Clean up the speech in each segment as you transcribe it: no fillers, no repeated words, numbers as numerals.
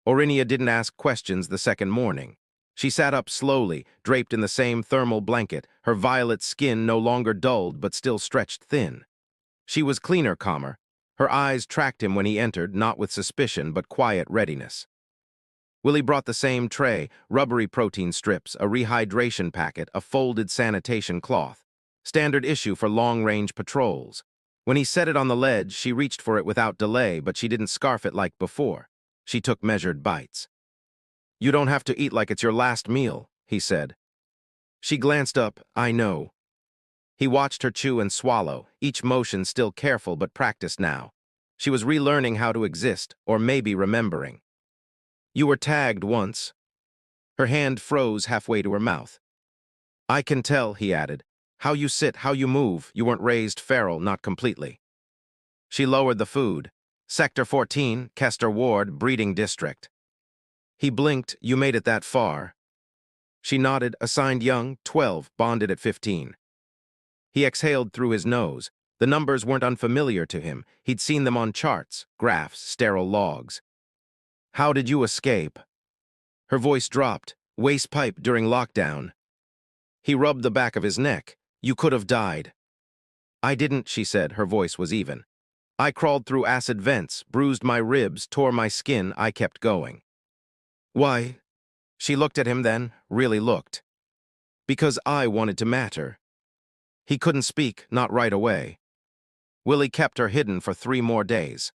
Orinia didn't ask questions the second morning. She sat up slowly, draped in the same thermal blanket, her violet skin no longer dulled but still stretched thin. She was cleaner, calmer. Her eyes tracked him when he entered, not with suspicion but quiet readiness. Willie brought the same tray, rubbery protein strips, a rehydration packet, a folded sanitation cloth. Standard issue for long-range patrols. When he set it on the ledge, she reached for it without delay, but she didn't scarf it like before. She took measured bites. "You don't have to eat like it's your last meal," he said. She glanced up. "I know." He watched her chew and swallow, each motion still careful but practiced now. She was relearning how to exist, or maybe remembering. "You were tagged once." Her hand froze halfway to her mouth. "I can tell," he added. "How you sit, how you move. You weren't raised feral, not completely." She lowered the food. "Sector 14, Kester Ward, Breeding District." He blinked. "You made it that far." She nodded. "Assigned young, 12, bonded at 15. He exhaled through his nose. The numbers weren't unfamiliar to him. He'd seen them on charts, graphs, sterile logs. "How did you escape?" Her voice dropped. "Waste pipe during lockdown." He rubbed the back of his neck. "You could have died." "I didn't," she said. Her voice was even. "I crawled through acid vents, bruised my ribs, tore my skin. I kept going." "Why?" She looked at him then, really looked. "Because I wanted to matter." He couldn't speak, not right away. Willie kept her hidden for 3 more days.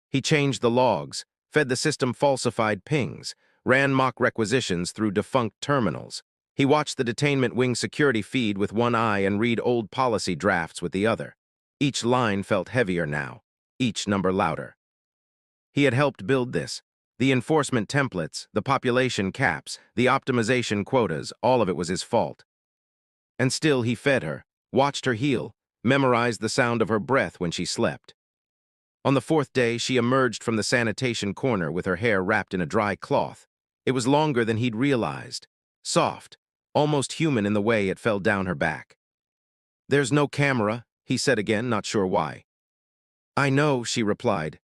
He changed the logs, fed the system falsified pings, ran mock requisitions through defunct terminals. He watched the detainment wing security feed with one eye and read old policy drafts with the other. Each line felt heavier now, each number louder. He had helped build this. The enforcement templates, the population caps, the optimization quotas, all of it was his fault. And still he fed her, watched her heal, memorized the sound of her breath when she slept. On the 4th day, she emerged from the sanitation corner with her hair wrapped in a dry cloth. It was longer than he'd realized. Soft, almost human in the way it fell down her back. "There's no camera," he said again, not sure why. "I know," she replied.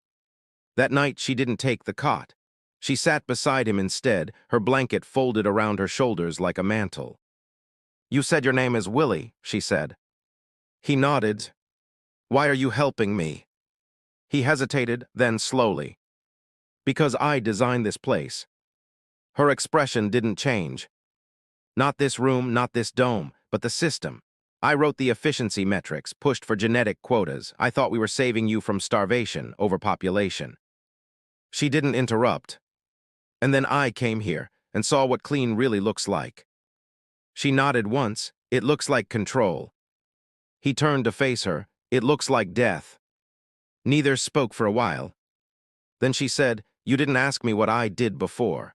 That night, she didn't take the cot. She sat beside him instead, her blanket folded around her shoulders like a mantle. "You said your name is Willie," she said. He nodded. "Why are you helping me?" He hesitated, then slowly. "Because I designed this place." Her expression didn't change. "Not this room, not this dome, but the system. I wrote the efficiency metrics, pushed for genetic quotas. I thought we were saving you from starvation, overpopulation." She didn't interrupt. "And then I came here and saw what clean really looks like." She nodded once. "It looks like control." He turned to face her. "It looks like death." Neither spoke for a while. Then she said, "You didn't ask me what I did before."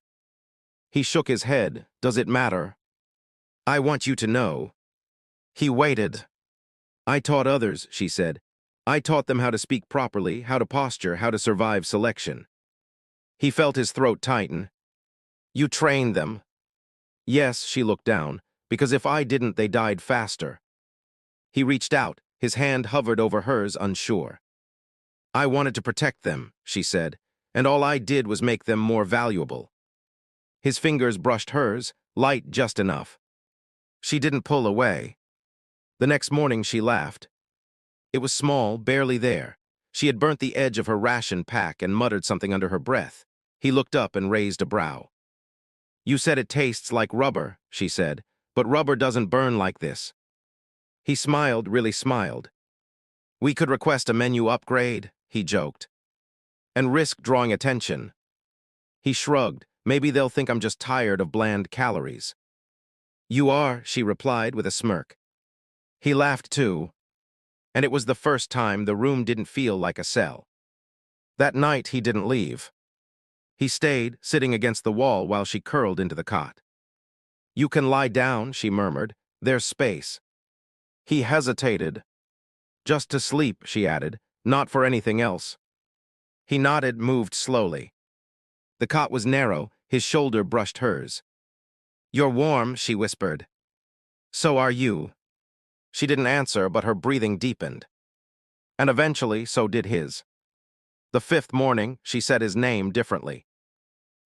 He shook his head. "Does it matter?" "I want you to know." He waited. "I taught others," she said. "I taught them how to speak properly, how to posture, how to survive selection." He felt his throat tighten. "You trained them?" "Yes," she looked down, "because if I didn't, they died faster." He reached out. His hand hovered over hers, unsure. "I wanted to protect them," she said, "and all I did was make them more valuable." His fingers brushed hers, light just enough. She didn't pull away. The next morning she laughed. It was small, barely there. She had burnt the edge of her ration pack and muttered something under her breath. He looked up and raised a brow. "You said it tastes like rubber," she said, "but rubber doesn't burn like this." He smiled, really smiled. "We could request a menu upgrade," he joked, "and risk drawing attention." He shrugged. "Maybe they'll think I'm just tired of bland calories." "You are," she replied with a smirk. He laughed too, and it was the first time the room didn't feel like a cell. That night he didn't leave. He stayed, sitting against the wall while she curled into the cot. "You can lie down," she murmured. "There's space." He hesitated. "Just to sleep," she added, "not for anything else." He nodded, moved slowly. The cot was narrow, his shoulder brushed hers. "You're warm," she whispered. "So are you." She didn't answer, but her breathing deepened. And eventually, so did his. The 5th morning, she said his name differently.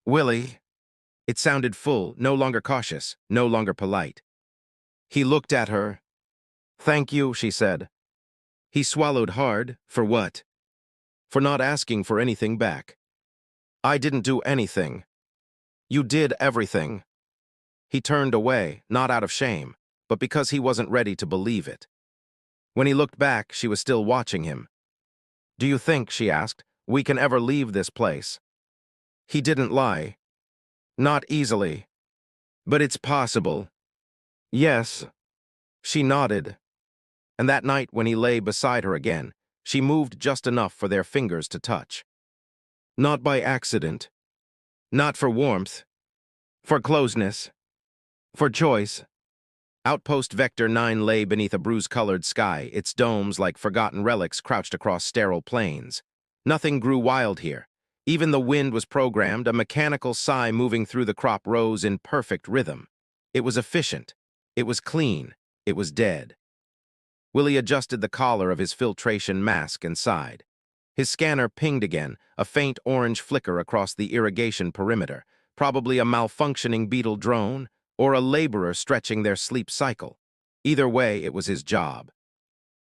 Willie. It sounded full, no longer cautious, no longer polite. He looked at her. Thank you, she said. He swallowed hard. For what? For not asking for anything back. I didn't do anything. You did everything. He turned away, not out of shame, but because he wasn't ready to believe it. When he looked back, she was still watching him. Do you think, she asked, we can ever leave this place? He didn't lie. Not easily. But it's possible. Yes. She nodded. And that night when he lay beside her again, she moved just enough for their fingers to touch. Not by accident. Not for warmth. For closeness. For choice. Outpost Vector 9 lay beneath a bruise-colored sky, its domes like forgotten relics crouched across sterile plains. Nothing grew wild here. Even the wind was programmed, a mechanical sigh moving through the crop rose in perfect rhythm. It was efficient. It was clean. It was dead. Willie adjusted the collar of his filtration mask and sighed. His scanner pinged again, a faint orange flicker across the irrigation perimeter, probably a malfunctioning beetle drone or a laborer stretching their sleep cycle. Either way, it was his job.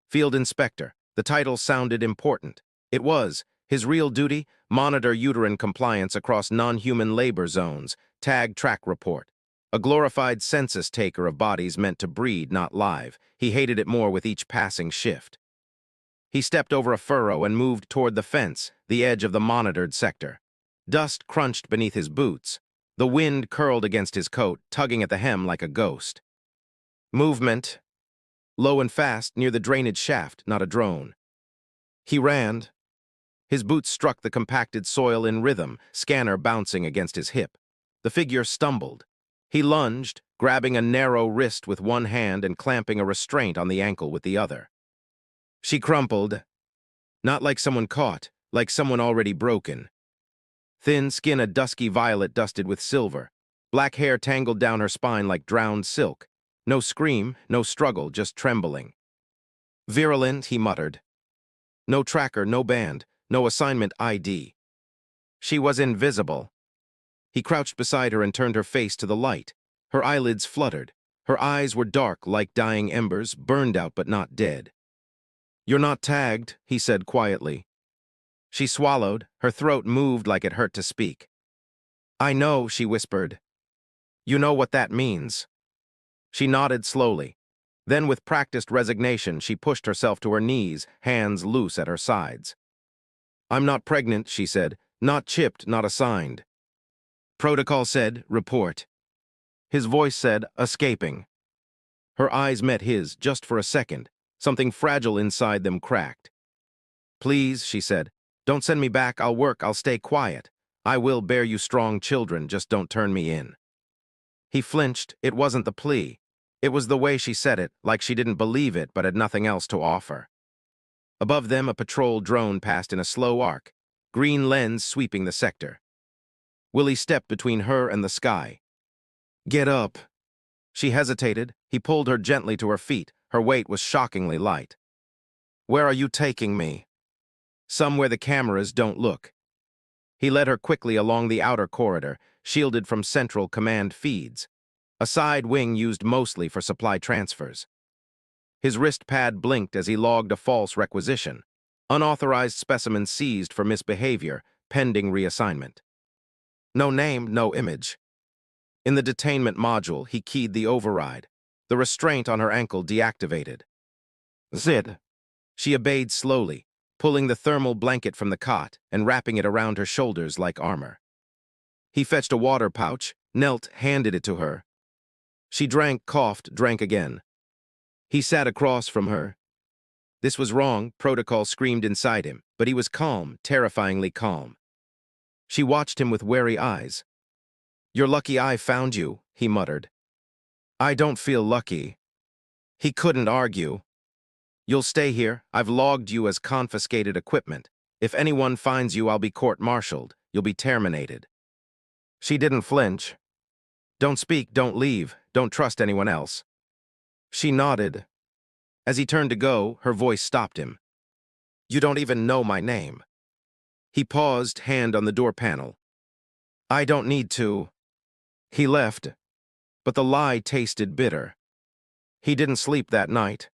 Field Inspector. The title sounded important. It was. His real duty? Monitor uterine compliance across non-human labor zones, tag track report. A glorified census taker of bodies meant to breed, not live. He hated it more with each passing shift. He stepped over a furrow and moved toward the fence, the edge of the monitored sector. Dust crunched beneath his boots. The wind curled against his coat, tugging at the hem like a ghost. Movement. Low and fast, near the drainage shaft, not a drone. He ran. His boots struck the compacted soil in rhythm, scanner bouncing against his hip. The figure stumbled. He lunged, grabbing a narrow wrist with one hand and clamping a restraint on the ankle with the other. She crumpled. Not like someone caught, like someone already broken. Thin skin a dusky violet dusted with silver. Black hair tangled down her spine like drowned silk. No scream, no struggle, just trembling. Virulent, he muttered. No tracker, no band, no assignment ID. She was invisible. He crouched beside her and turned her face to the light. Her eyelids fluttered. Her eyes were dark like dying embers, burned out but not dead. You're not tagged, he said quietly. She swallowed. Her throat moved like it hurt to speak. I know, she whispered. You know what that means. She nodded slowly. Then with practiced resignation, she pushed herself to her knees, hands loose at her sides. I'm not pregnant, she said. Not chipped, not assigned. Protocol said, report. His voice said, escaping. Her eyes met his, just for a second. Something fragile inside them cracked. Please, she said, don't send me back. I'll work. I'll stay quiet. I will bear you strong children. Just don't turn me in. He flinched. It wasn't the plea. It was the way she said it, like she didn't believe it but had nothing else to offer. Above them, a patrol drone passed in a slow arc, green lens sweeping the sector. Willie stepped between her and the sky. Get up. She hesitated. He pulled her gently to her feet. Her weight was shockingly light. Where are you taking me? Somewhere the cameras don't look. He led her quickly along the outer corridor, shielded from central command feeds, a side wing used mostly for supply transfers. His wrist pad blinked as he logged a false requisition. Unauthorized specimen seized for misbehavior, pending reassignment. No name, no image. In the detainment module, he keyed the override. The restraint on her ankle deactivated. Zid. She obeyed slowly, pulling the thermal blanket from the cot and wrapping it around her shoulders like armor. He fetched a water pouch, knelt, handed it to her. She drank, coughed, drank again. He sat across from her. This was wrong, protocol screamed inside him, but he was calm, terrifyingly calm. She watched him with wary eyes. You're lucky I found you, he muttered. I don't feel lucky. He couldn't argue. You'll stay here. I've logged you as confiscated equipment. If anyone finds you, I'll be court-martialed. You'll be terminated. She didn't flinch. Don't speak, don't leave, don't trust anyone else. She nodded. As he turned to go, her voice stopped him. You don't even know my name. He paused, hand on the door panel. I don't need to. He left, but the lie tasted bitter. He didn't sleep that night.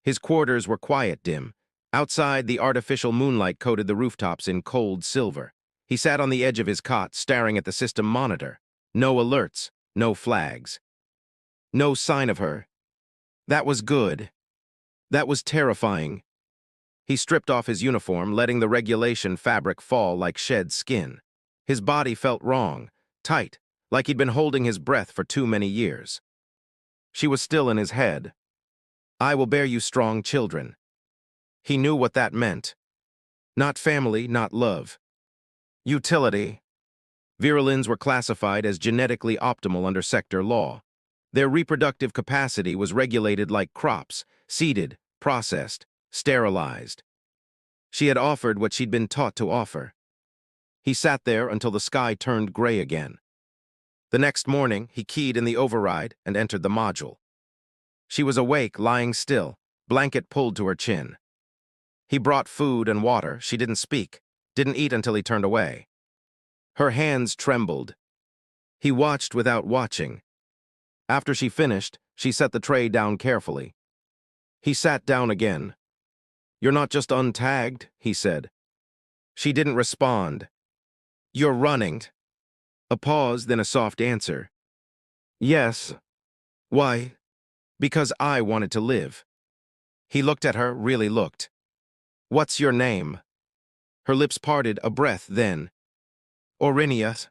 His quarters were quiet dim. Outside, the artificial moonlight coated the rooftops in cold silver. He sat on the edge of his cot, staring at the system monitor. No alerts, no flags. No sign of her. That was good. That was terrifying. He stripped off his uniform, letting the regulation fabric fall like shed skin. His body felt wrong, tight, like he'd been holding his breath for too many years. She was still in his head. I will bear you strong children. He knew what that meant. Not family, not love. Utility. Virulins were classified as genetically optimal under sector law. Their reproductive capacity was regulated like crops, seeded, processed, sterilized. She had offered what she'd been taught to offer. He sat there until the sky turned gray again. The next morning, he keyed in the override and entered the module. She was awake, lying still, blanket pulled to her chin. He brought food and water. She didn't speak, didn't eat until he turned away. Her hands trembled. He watched without watching. After she finished, she set the tray down carefully. He sat down again. You're not just untagged, he said. She didn't respond. You're running. A pause, then a soft answer. Yes. Why? Because I wanted to live. He looked at her, really looked. What's your name? Her lips parted, a breath, then. Aurinius.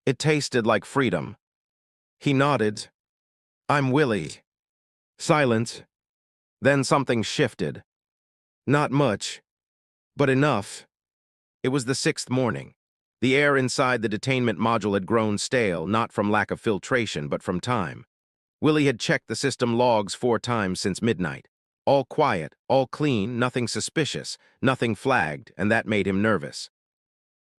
It tasted like freedom. He nodded. I'm Willie. Silence. Then something shifted. Not much, but enough. It was the 6th morning. The air inside the detainment module had grown stale, not from lack of filtration, but from time. Willie had checked the system logs 4 times since midnight. All quiet, all clean, nothing suspicious, nothing flagged, and that made him nervous.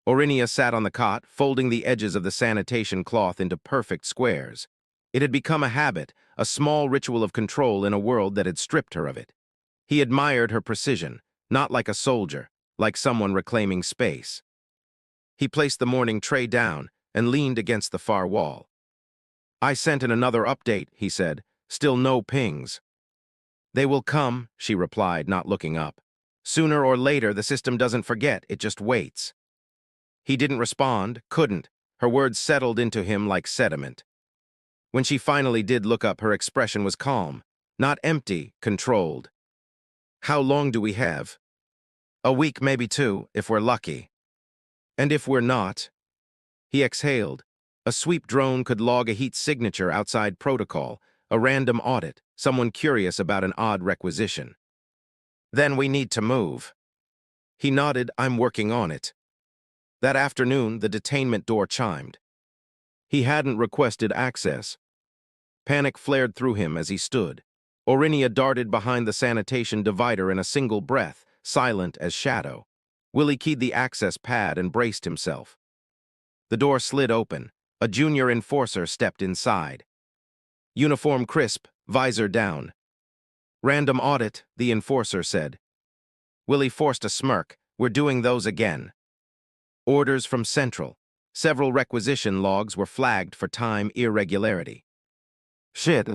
Aurinia sat on the cot, folding the edges of the sanitation cloth into perfect squares. It had become a habit, a small ritual of control in a world that had stripped her of it. He admired her precision, not like a soldier, like someone reclaiming space. He placed the morning tray down and leaned against the far wall. I sent in another update, he said. Still no pings. They will come, she replied, not looking up. Sooner or later, the system doesn't forget, it just waits. He didn't respond, couldn't. Her words settled into him like sediment. When she finally did look up, her expression was calm, not empty, controlled. How long do we have? A week, maybe 2, if we're lucky. And if we're not? He exhaled. A sweep drone could log a heat signature outside protocol, a random audit, someone curious about an odd requisition. Then we need to move. He nodded, I'm working on it. That afternoon, the detainment door chimed. He hadn't requested access. Panic flared through him as he stood. Aurinia darted behind the sanitation divider in a single breath, silent as shadow. Willie keyed the access pad and braced himself. The door slid open. A junior enforcer stepped inside. Uniform crisp, visor down. Random audit, the enforcer said. Willie forced a smirk. We're doing those again. Orders from Central. Several requisition logs were flagged for time irregularity. Shit.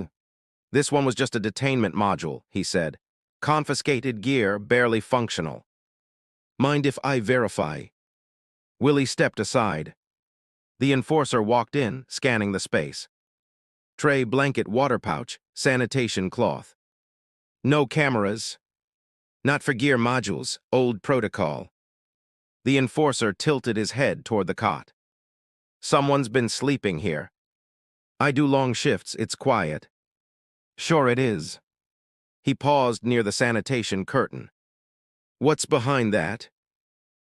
This one was just a detainment module, he said. Confiscated gear, barely functional. Mind if I verify? Willie stepped aside. The enforcer walked in, scanning the space. Tray, blanket, water pouch, sanitation cloth. No cameras. Not for gear modules, old protocol. The enforcer tilted his head toward the cot. Someone's been sleeping here. I do long shifts, it's quiet. Sure it is. He paused near the sanitation curtain. What's behind that?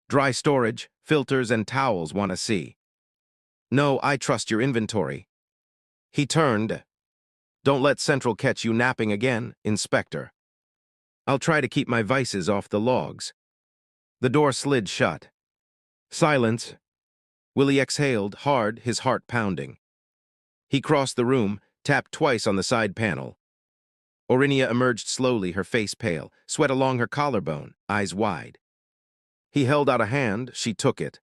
Dry storage, filters and towels want to see. No, I trust your inventory. He turned. Don't let Central catch you napping again, Inspector. I'll try to keep my vices off the logs. The door slid shut. Silence. Willie exhaled, hard, his heart pounding. He crossed the room, tapped twice on the side panel. Aurinia emerged slowly, her face pale, sweat along her collarbone, eyes wide. He held out a hand, she took it.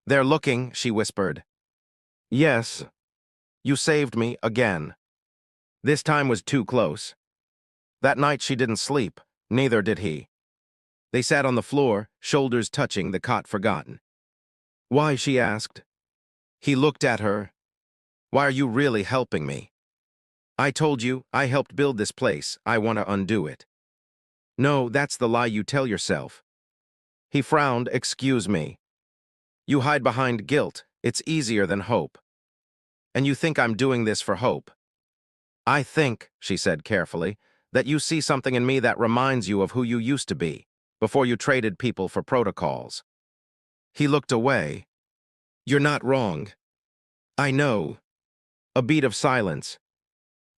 They're looking, she whispered. Yes, you saved me again. This time was too close. That night she didn't sleep, neither did he. They sat on the floor, shoulders touching, the cot forgotten. Why, she asked. He looked at her. Why are you really helping me? I told you, I helped build this place, I want to undo it. No, that's the lie you tell yourself. He frowned. Excuse me. You hide behind guilt, it's easier than hope. And you think I'm doing this for hope. I think, she said carefully, that you see something in me that reminds you of who you used to be, before you traded people for protocols. He looked away. You're not wrong. I know. A beat of silence.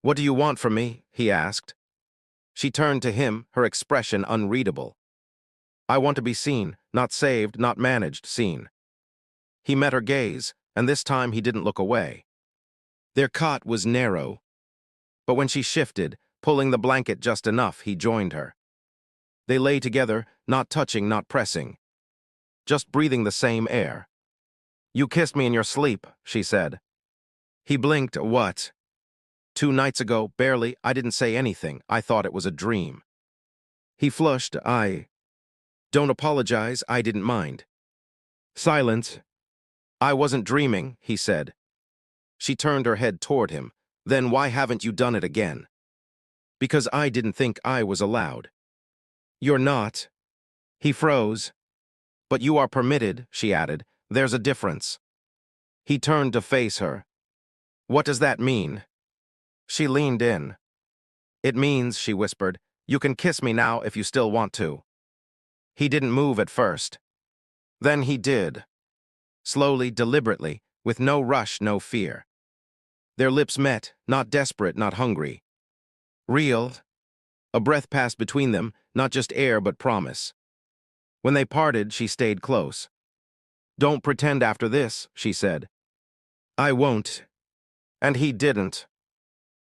What do you want from me? He asked. She turned to him, her expression unreadable. I want to be seen, not saved, not managed, seen. He met her gaze, and this time he didn't look away. Their cot was narrow, but when she shifted, pulling the blanket just enough, he joined her. They lay together, not touching, not pressing, just breathing the same air. You kissed me in your sleep, she said. He blinked. What? 2 nights ago, barely. I didn't say anything. I thought it was a dream. He flushed. Don't apologize, I didn't mind. Silence. I wasn't dreaming, he said. She turned her head toward him. Then why haven't you done it again? Because I didn't think I was allowed. You're not. He froze. But you are permitted, she added. There's a difference. He turned to face her. What does that mean? She leaned in. It means, she whispered, you can kiss me now if you still want to. He didn't move at first. Then he did. Slowly, deliberately, with no rush, no fear. Their lips met, not desperate, not hungry. Real. A breath passed between them, not just air but promise. When they parted, she stayed close. Don't pretend after this, she said. I won't. And he didn't.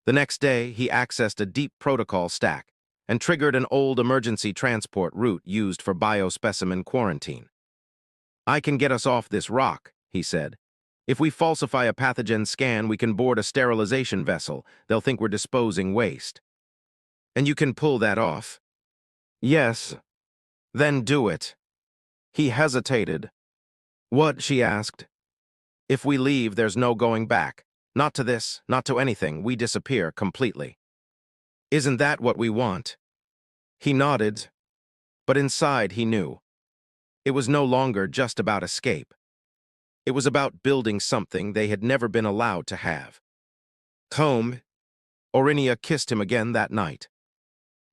The next day, he accessed a deep protocol stack and triggered an old emergency transport route used for biospecimen quarantine. I can get us off this rock, he said. If we falsify a pathogen scan, we can board a sterilization vessel. They'll think we're disposing waste. And you can pull that off? Yes. Then do it. He hesitated. What? She asked. If we leave, there's no going back. Not to this, not to anything. We disappear completely. Isn't that what we want? He nodded. But inside, he knew. It was no longer just about escape. It was about building something they had never been allowed to have. Home. Orinia kissed him again that night.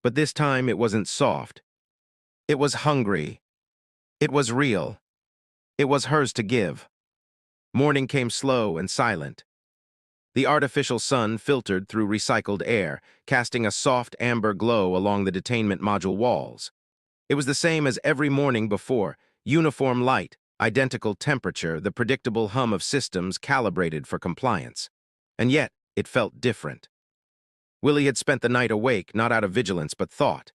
But this time it wasn't soft. It was hungry. It was real. It was hers to give. Morning came slow and silent. The artificial sun filtered through recycled air, casting a soft amber glow along the detainment module walls. It was the same as every morning before, uniform light, identical temperature, the predictable hum of systems calibrated for compliance. And yet, it felt different. Willie had spent the night awake, not out of vigilance but thought.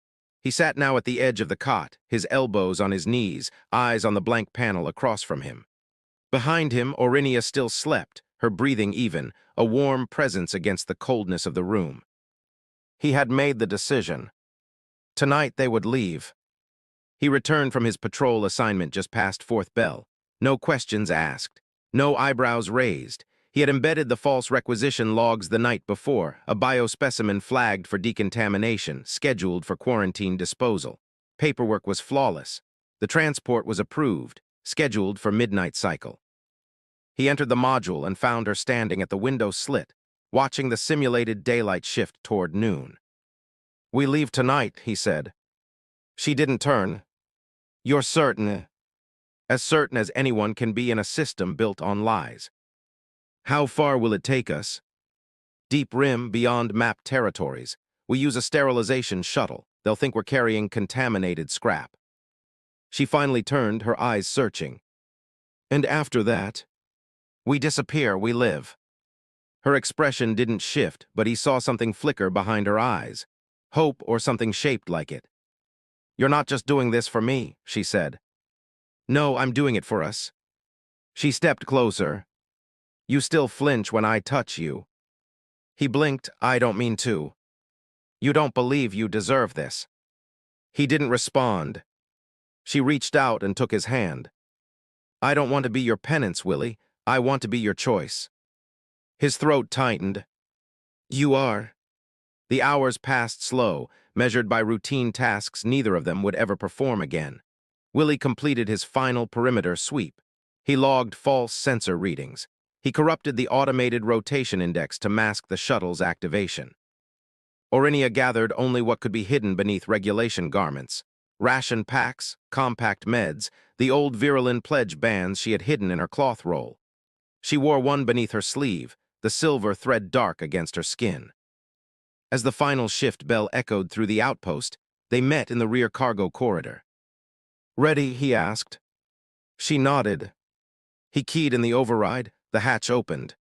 He sat now at the edge of the cot, his elbows on his knees, eyes on the blank panel across from him. Behind him, Orinia still slept, her breathing even, a warm presence against the coldness of the room. He had made the decision. Tonight they would leave. He returned from his patrol assignment just past 4th bell. No questions asked. No eyebrows raised. He had embedded the false requisition logs the night before, a biospecimen flagged for decontamination, scheduled for quarantine disposal. Paperwork was flawless. The transport was approved, scheduled for midnight cycle. He entered the module and found her standing at the window slit, watching the simulated daylight shift toward noon. We leave tonight, he said. She didn't turn. You're certain? As certain as anyone can be in a system built on lies. How far will it take us? Deep rim, beyond mapped territories. We use a sterilization shuttle. They'll think we're carrying contaminated scrap. She finally turned, her eyes searching. And after that? We disappear, we live. Her expression didn't shift, but he saw something flicker behind her eyes. Hope or something shaped like it. You're not just doing this for me, she said. No, I'm doing it for us. She stepped closer. You still flinch when I touch you. He blinked. I don't mean to. You don't believe you deserve this. He didn't respond. She reached out and took his hand. I don't want to be your penance, Willie. I want to be your choice. His throat tightened. You are. The hours passed slow, measured by routine tasks neither of them would ever perform again. Willie completed his final perimeter sweep. He logged false sensor readings. He corrupted the automated rotation index to mask the shuttle's activation. Orinia gathered only what could be hidden beneath regulation garments. Ration packs, compact meds, the old Virulin pledge bands she had hidden in her cloth roll. She wore one beneath her sleeve, the silver thread dark against her skin. As the final shift bell echoed through the outpost, they met in the rear cargo corridor. Ready, he asked. She nodded. He keyed in the override, the hatch opened.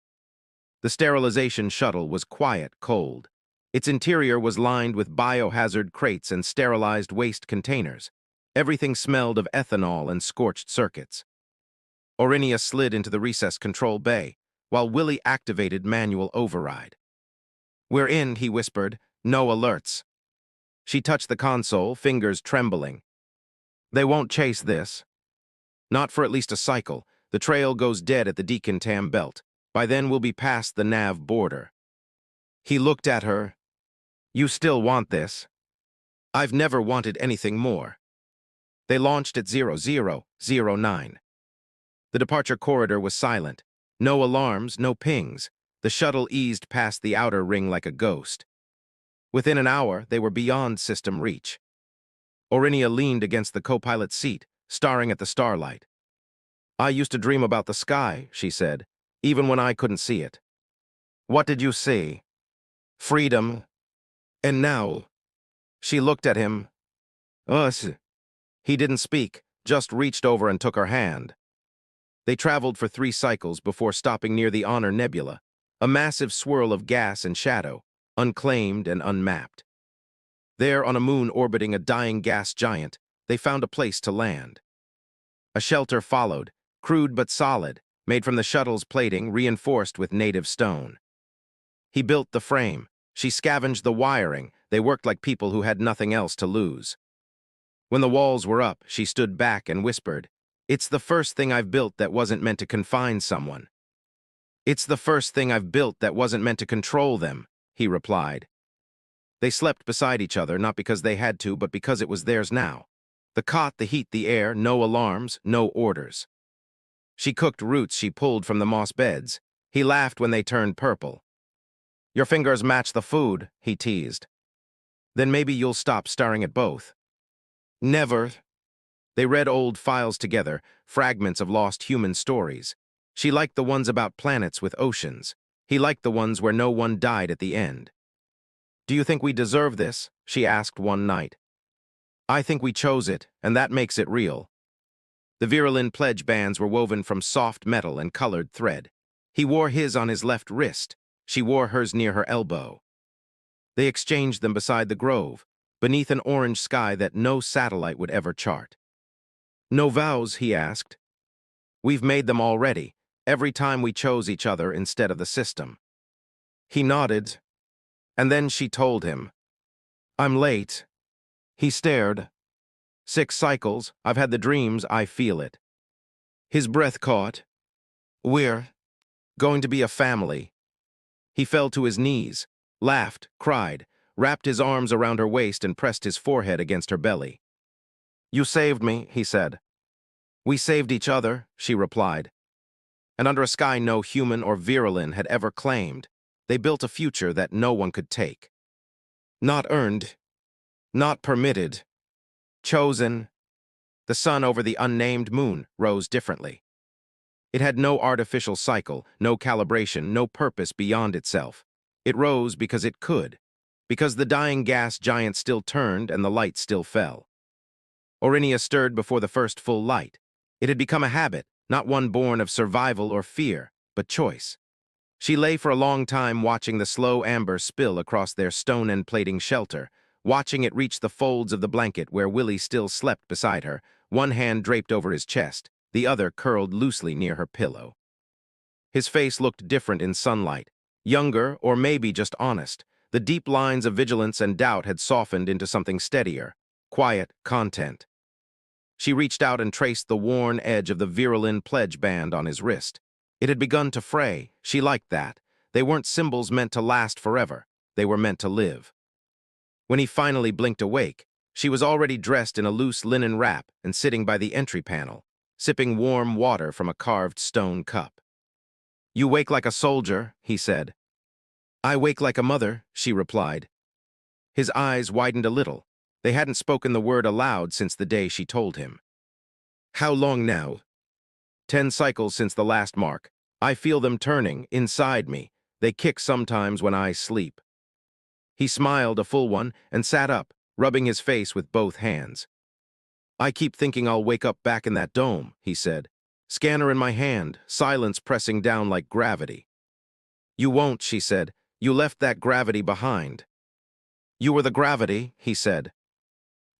The sterilization shuttle was quiet, cold. Its interior was lined with biohazard crates and sterilized waste containers. Everything smelled of ethanol and scorched circuits. Orinia slid into the recessed control bay, while Willie activated manual override. We're in, he whispered. No alerts. She touched the console, fingers trembling. They won't chase this. Not for at least a cycle. The trail goes dead at the Decontam belt. By then we'll be past the nav border. He looked at her. You still want this? I've never wanted anything more. They launched at 0009. The departure corridor was silent. No alarms, no pings. The shuttle eased past the outer ring like a ghost. Within an hour, they were beyond system reach. Orinia leaned against the co-pilot's seat, staring at the starlight. I used to dream about the sky, she said, even when I couldn't see it. What did you see? Freedom. And now? She looked at him. Us. He didn't speak, just reached over and took her hand. They traveled for 3 cycles before stopping near the Honor Nebula, a massive swirl of gas and shadow, unclaimed and unmapped. There, on a moon orbiting a dying gas giant, they found a place to land. A shelter followed, crude but solid, made from the shuttle's plating reinforced with native stone. He built the frame. She scavenged the wiring. They worked like people who had nothing else to lose. When the walls were up, she stood back and whispered, It's the first thing I've built that wasn't meant to confine someone. It's the first thing I've built that wasn't meant to control them, he replied. They slept beside each other, not because they had to, but because it was theirs now. The cot, the heat, the air, no alarms, no orders. She cooked roots she pulled from the moss beds. He laughed when they turned purple. Your fingers match the food, he teased. Then maybe you'll stop staring at both. Never. They read old files together, fragments of lost human stories. She liked the ones about planets with oceans. He liked the ones where no one died at the end. Do you think we deserve this? She asked one night. I think we chose it, and that makes it real. The Virulin pledge bands were woven from soft metal and colored thread. He wore his on his left wrist. She wore hers near her elbow. They exchanged them beside the grove, beneath an orange sky that no satellite would ever chart. No vows, he asked. We've made them already, every time we chose each other instead of the system. He nodded, and then she told him. I'm late. He stared. 6 cycles, I've had the dreams, I feel it. His breath caught. We're going to be a family. He fell to his knees, laughed, cried, wrapped his arms around her waist and pressed his forehead against her belly. You saved me, he said. We saved each other, she replied. And under a sky no human or Virulin had ever claimed, they built a future that no one could take. Not earned, not permitted, chosen. The sun over the unnamed moon rose differently. It had no artificial cycle, no calibration, no purpose beyond itself. It rose because it could, because the dying gas giant still turned and the light still fell. Orinia stirred before the first full light. It had become a habit, not one born of survival or fear, but choice. She lay for a long time watching the slow amber spill across their stone and plating shelter, watching it reach the folds of the blanket where Willie still slept beside her, one hand draped over his chest, the other curled loosely near her pillow. His face looked different in sunlight, younger or maybe just honest. The deep lines of vigilance and doubt had softened into something steadier, quiet content. She reached out and traced the worn edge of the Virulin pledge band on his wrist. It had begun to fray. She liked that. They weren't symbols meant to last forever. They were meant to live. When he finally blinked awake, she was already dressed in a loose linen wrap and sitting by the entry panel, sipping warm water from a carved stone cup. "You wake like a soldier," he said. "I wake like a mother," she replied. His eyes widened a little. They hadn't spoken the word aloud since the day she told him. "How long now?" 10 cycles since the last mark. I feel them turning, inside me. They kick sometimes when I sleep. He smiled, a full one, and sat up, rubbing his face with both hands. "I keep thinking I'll wake up back in that dome," he said. Scanner in my hand, silence pressing down like gravity. "You won't," she said. "You left that gravity behind." "You were the gravity," he said.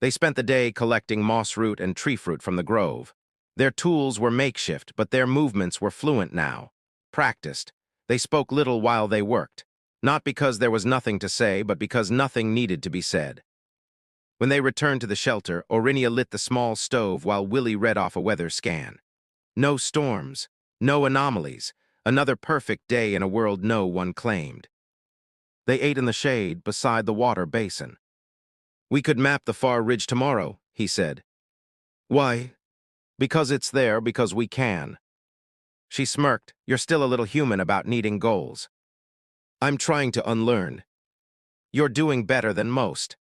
They spent the day collecting moss root and tree fruit from the grove. Their tools were makeshift, but their movements were fluent now. Practiced. They spoke little while they worked. Not because there was nothing to say, but because nothing needed to be said. When they returned to the shelter, Orinia lit the small stove while Willie read off a weather scan. No storms, no anomalies, another perfect day in a world no one claimed. They ate in the shade beside the water basin. "We could map the far ridge tomorrow," he said. "Why?" "Because it's there, because we can." She smirked. "You're still a little human about needing goals." "I'm trying to unlearn." "You're doing better than most."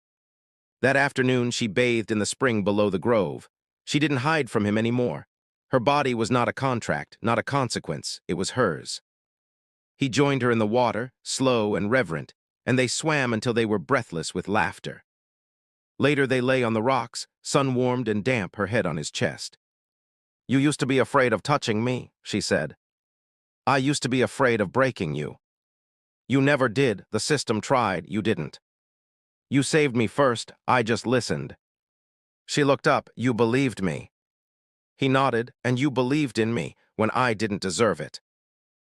That afternoon she bathed in the spring below the grove. She didn't hide from him anymore. Her body was not a contract, not a consequence, it was hers. He joined her in the water, slow and reverent, and they swam until they were breathless with laughter. Later they lay on the rocks, sun-warmed and damp, her head on his chest. "You used to be afraid of touching me," she said. "I used to be afraid of breaking you. You never did, the system tried, you didn't. You saved me first, I just listened." She looked up. "You believed me." He nodded. "And you believed in me when I didn't deserve it."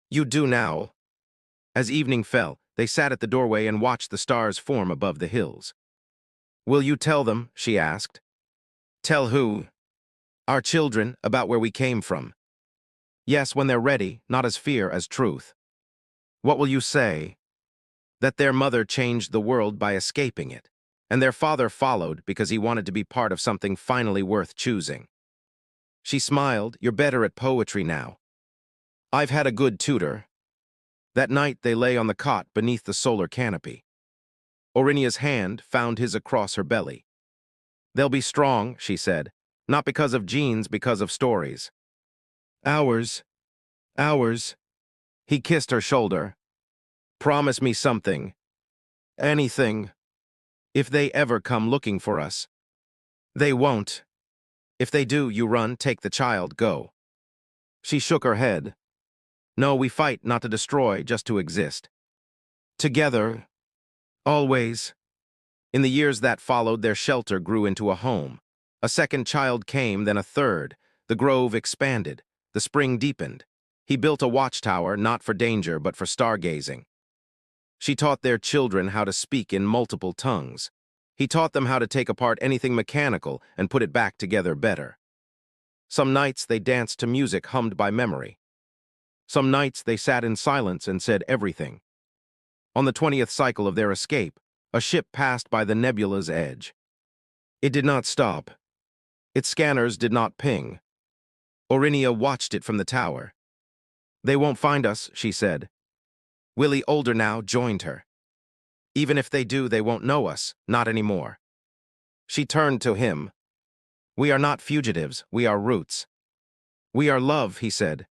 "You do now." As evening fell, they sat at the doorway and watched the stars form above the hills. "Will you tell them?" she asked. "Tell who?" "Our children, about where we came from." "Yes, when they're ready, not as fear, as truth." "What will you say?" "That their mother changed the world by escaping it, and their father followed because he wanted to be part of something finally worth choosing." She smiled. "You're better at poetry now." "I've had a good tutor." That night they lay on the cot beneath the solar canopy. Orinia's hand found his across her belly. "They'll be strong," she said. "Not because of genes, because of stories." "Ours. Ours." He kissed her shoulder. "Promise me something. Anything. If they ever come looking for us." "They won't. If they do, you run, take the child, go." She shook her head. "No, we fight not to destroy, just to exist. Together. Always." In the years that followed, their shelter grew into a home. A second child came, then a third. The grove expanded. The spring deepened. He built a watchtower, not for danger, but for stargazing. She taught their children how to speak in multiple tongues. He taught them how to take apart anything mechanical and put it back together better. Some nights they danced to music hummed by memory. Some nights they sat in silence and said everything. On the 20th cycle of their escape, a ship passed by the nebula's edge. It did not stop. Its scanners did not ping. Orinia watched it from the tower. "They won't find us," she said. Willie, older now, joined her. "Even if they do, they won't know us, not anymore." She turned to him. "We are not fugitives, we are roots." "We are love," he said.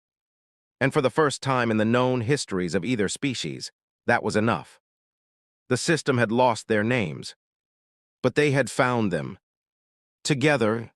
And for the first time in the known histories of either species, that was enough. The system had lost their names, but they had found them. Together,